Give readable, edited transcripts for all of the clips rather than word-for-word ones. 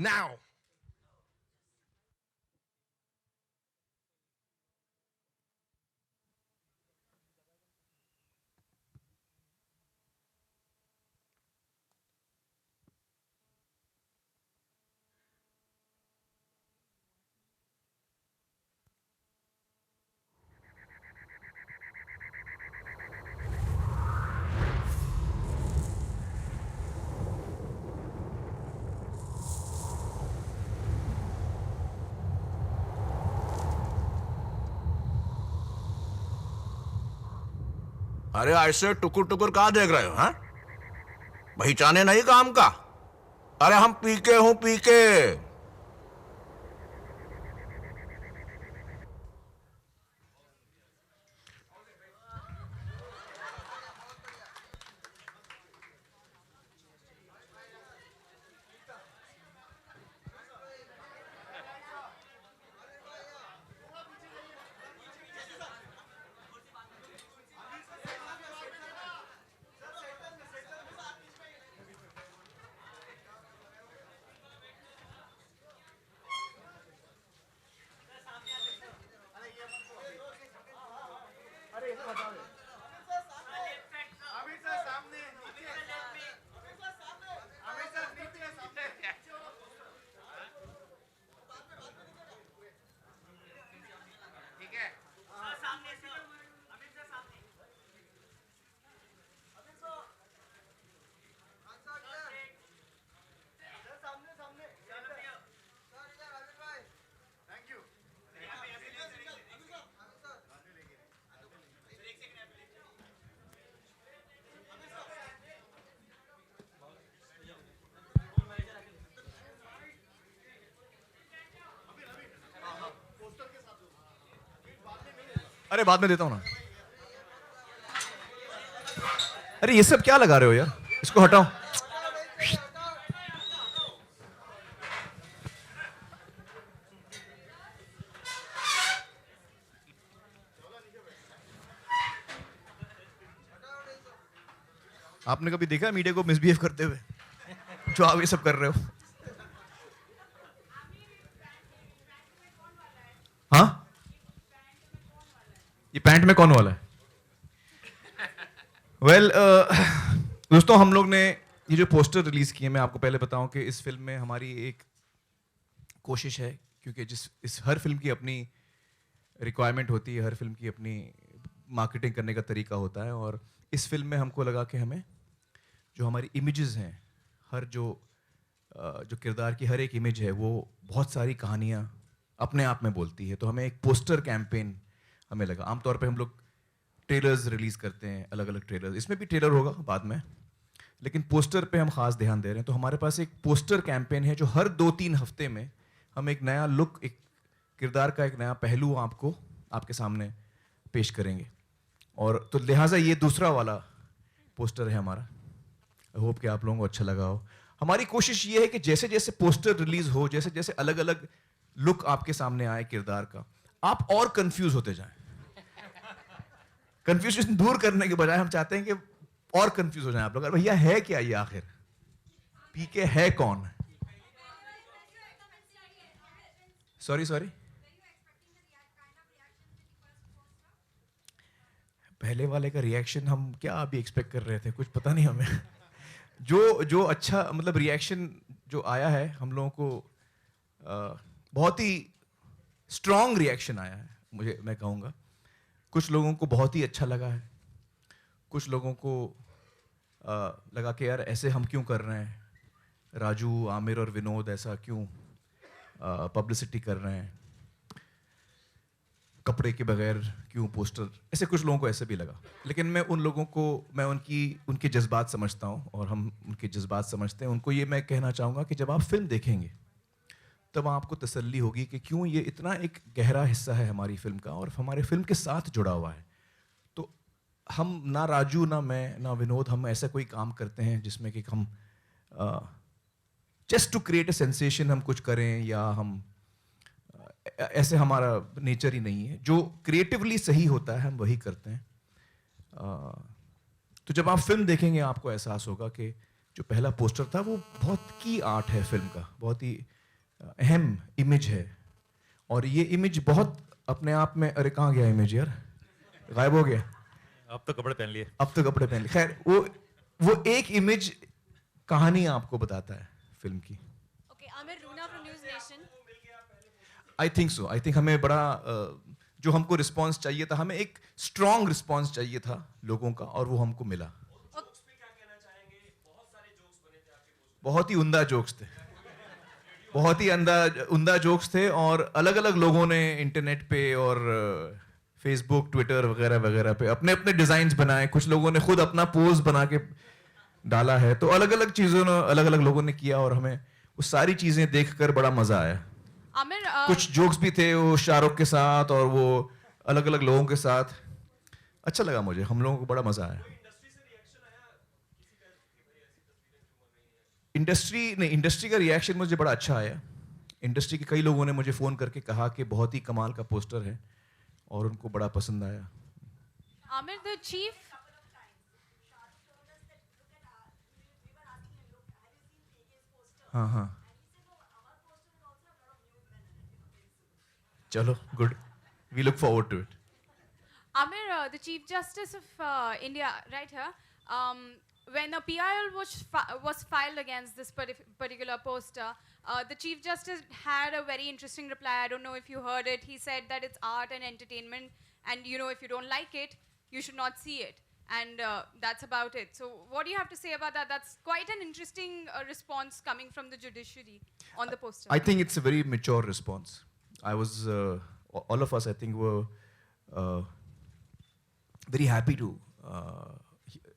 now. अरे ऐसे टुकुर टुकुर कहाँ देख रहे हो? हाँ, पहचाने नहीं काम का? अरे हम पीके हूं, पीके। अरे बाद में देता हूं ना। अरे ये सब क्या लगा रहे हो यार, इसको हटाओ। आपने कभी देखा मीडिया को मिसबिहेव करते हुए, जो आप ये सब कर रहे हो? हाँ, ये पैंट में कौन वाला है? वेल दोस्तों, हम लोग ने ये जो पोस्टर रिलीज किए, मैं आपको पहले बताऊं कि इस फिल्म में हमारी एक कोशिश है, क्योंकि इस हर फिल्म की अपनी रिक्वायरमेंट होती है, हर फिल्म की अपनी मार्केटिंग करने का तरीका होता है, और इस फिल्म में हमको लगा कि हमें जो हमारी इमेजेस हैं, हर जो किरदार की हर एक इमेज है, वो बहुत सारी कहानियाँ अपने आप में बोलती है। तो हमें एक पोस्टर कैंपेन हमें लगा। आमतौर पे हम लोग ट्रेलर्स रिलीज करते हैं, अलग अलग ट्रेलर, इसमें भी ट्रेलर होगा बाद में, लेकिन पोस्टर पे हम खास ध्यान दे रहे हैं। तो हमारे पास एक पोस्टर कैंपेन है जो हर 2-3 हफ्ते में हम एक नया लुक, एक किरदार का एक नया पहलू आपको आपके सामने पेश करेंगे। और तो लिहाजा ये दूसरा वाला पोस्टर है हमारा। आई होप कि आप लोगों को अच्छा लगा हो। हमारी कोशिश ये है कि जैसे जैसे पोस्टर रिलीज हो, जैसे जैसे अलग अलग लुक आपके सामने आए किरदार का, आप और कंफ्यूज होते जाएं। कंफ्यूजन दूर करने के बजाय हम चाहते हैं कि और कंफ्यूज हो जाएं आप लोग। अरे भैया है क्या ये आखिर? पीके है कौन? सॉरी सॉरी, पहले वाले का रिएक्शन हम क्या अभी एक्सपेक्ट कर रहे थे, कुछ पता नहीं हमें। जो अच्छा मतलब रिएक्शन जो आया है हम लोगों को, बहुत ही स्ट्रॉन्ग रिएक्शन आया है, मैं कहूँगा। कुछ लोगों को बहुत ही अच्छा लगा है, कुछ लोगों को लगा कि यार ऐसे हम क्यों कर रहे हैं, राजू, आमिर और विनोद ऐसा क्यों पब्लिसिटी कर रहे हैं, कपड़े के बगैर क्यों पोस्टर, ऐसे कुछ लोगों को ऐसे भी लगा। लेकिन मैं उन लोगों को, मैं उनके जज्बात समझता हूँ, और हम उनके जज्बात समझते हैं। उनको ये मैं कहना चाहूँगा कि जब आप फिल्म देखेंगे तब आपको तसल्ली होगी कि क्यों ये इतना एक गहरा हिस्सा है हमारी फिल्म का, और हमारे फिल्म के साथ जुड़ा हुआ है। तो हम, ना राजू, ना मैं, ना विनोद, हम ऐसा कोई काम करते हैं जिसमें कि हम just to create a sensation हम कुछ करें, या हम ऐसे, हमारा नेचर ही नहीं है। जो क्रिएटिवली सही होता है हम वही करते हैं। तो जब आप फिल्म देखेंगे आपको एहसास होगा कि जो पहला पोस्टर था वो बहुत की आर्ट है फिल्म का, बहुत ही अहम इमेज है। और ये इमेज बहुत अपने आप में, अरे कहाँ गया इमेज यार, गायब हो गया। अब तो कपड़े पहन लिए। अब तो कपड़े पहन लिए। खैर वो एक इमेज कहानी आपको बताता है फिल्म की। Okay, Amir Runa from News Nation. I think so, I think हमें बड़ा जो हमको रिस्पॉन्स चाहिए था, हमें एक स्ट्रॉन्ग रिस्पॉन्स चाहिए था लोगों का, और वो हमको मिला। बहुत ही उम्दा जोक्स थे, बहुत ही उम्दा जोक्स थे, और अलग अलग लोगों ने इंटरनेट पे और फेसबुक, ट्विटर वगैरह वगैरह पे अपने अपने डिजाइन्स बनाए। कुछ लोगों ने खुद अपना पोज बना के डाला है, तो अलग अलग चीजों ने अलग अलग लोगों ने किया, और हमें वो सारी चीजें देखकर बड़ा मजा आया। Amir, कुछ जोक्स भी थे वो शाहरुख के साथ और वो अलग अलग लोगों के साथ। अच्छा लगा मुझे, हम लोगों को बड़ा मजा आया। इंडस्ट्री का रिएक्शन मुझे बड़ा अच्छा आया। इंडस्ट्री के कई लोगों ने मुझे फोन करके कहा कि बहुत ही कमाल का पोस्टर है, और उनको बड़ा पसंद आया। Amir, the chief. हाँ हाँ, चलो good, we look forward to it. Amir, the Chief Justice of India, right here, when a PIL was filed against this particular poster, the Chief Justice had a very interesting reply. I don't know if you heard it. He said that it's art and entertainment, and you know, if you don't like it, you should not see it. And that's about it. So what do you have to say about that? That's quite an interesting response coming from the judiciary on the poster. I think it's a very mature response. I was, all of us, I think, were very happy to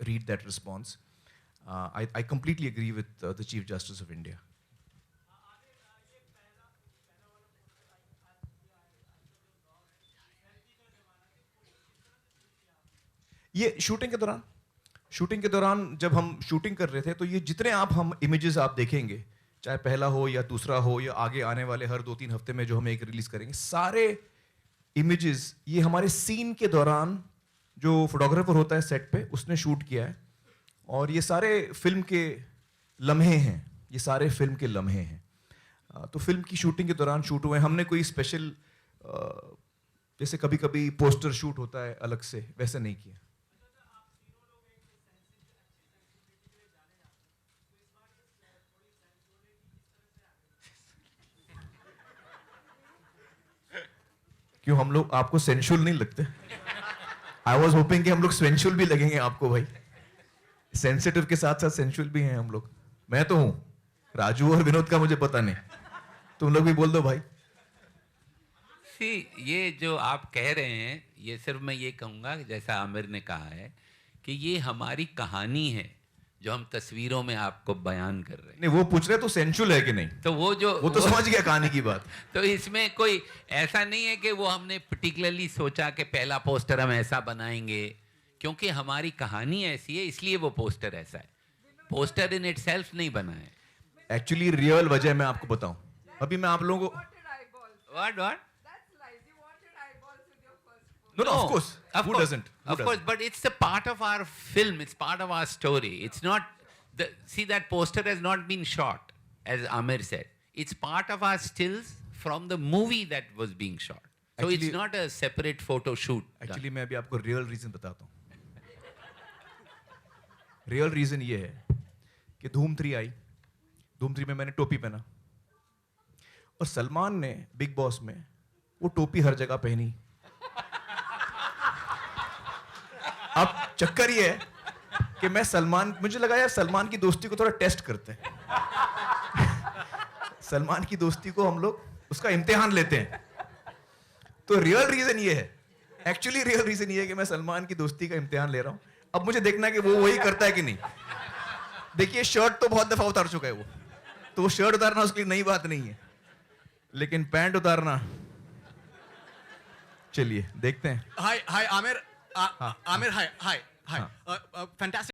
read that response. I completely agree with the Chief Justice of India. ये shooting के दौरान जब हम shooting कर रहे थे, तो ये जितने हम इमेजेस आप देखेंगे, चाहे पहला हो या दूसरा हो या आगे आने वाले हर 2-3 हफ्ते में जो हम एक रिलीज करेंगे, सारे इमेजेस ये हमारे सीन के दौरान जो फोटोग्राफर होता है सेट पे, उसने शूट किया है। और ये सारे फिल्म के लम्हे हैं, ये सारे फिल्म के लम्हे हैं। तो फिल्म की शूटिंग के दौरान शूट हुए। हमने कोई स्पेशल, जैसे कभी कभी पोस्टर शूट होता है अलग से, वैसे नहीं किया। क्यों, हम लोग आपको सेंशुअल नहीं लगते? आई वॉज होपिंग कि हम लोग सेंशुअल भी लगेंगे आपको भाई। सेंसिटिव के साथ साथ सेंशुअल भी हैं हम लोग। मैं तो हूं, राजू और विनोद का मुझे पता नहीं, तुम लोग भी बोल दो भाई। ये जो आप कह रहे हैं, ये सिर्फ मैं ये कहूँगा जैसा आमिर ने कहा है कि ये हमारी कहानी है जो हम तस्वीरों में आपको बयान कर रहे हैं। नहीं, वो पूछ रहे तो सेंशुअल है कि नहीं, तो वो तो समझ गया कहानी की बात। तो इसमें कोई ऐसा नहीं है कि वो हमने पर्टिकुलरली सोचा कि पहला पोस्टर हम ऐसा बनाएंगे, क्योंकि हमारी कहानी ऐसी है इसलिए वो पोस्टर ऐसा है। पोस्टर इन इटसेल्फ नहीं बना है। एक्चुअली रियल वजह मैं आपको बताऊं, अभी मैं आप लोगों को What? No, of course. Of Who course, doesn't? Of course, but it's a part of our film. It's part of our story. It's not see, that poster has not been shot, as Amir said. It's part of our stills from the movie that was being shot. So Actually, it's not a separate photo shoot. Actually मैं अभी आपको real reason बताता हूँ। Real reason ये है कि धूम 3 आई, धूम 3 में मैंने टोपी पहना, और सलमान ने बिग बॉस में वो टोपी हर जगह पहनी। अब चक्कर ये है कि मैं सलमान, मुझे लगा यार सलमान की दोस्ती को थोड़ा टेस्ट करते हैं। सलमान की दोस्ती को हम लोग उसका इम्तिहान लेते हैं। तो रियल रीजन ये है, एक्चुअली रियल रीजन ये है कि मैं सलमान की दोस्ती का इम्तिहान ले रहा हूं। अब मुझे देखना है कि वो वही करता है कि नहीं। देखिए, शर्ट तो बहुत दफा उतार चुका है वो, तो वो शर्ट उतारना उसके लिए नई बात नहीं है, लेकिन पैंट उतारना, चलिए देखते हैं। Hi, Amir. Amir, hi. Fantastic.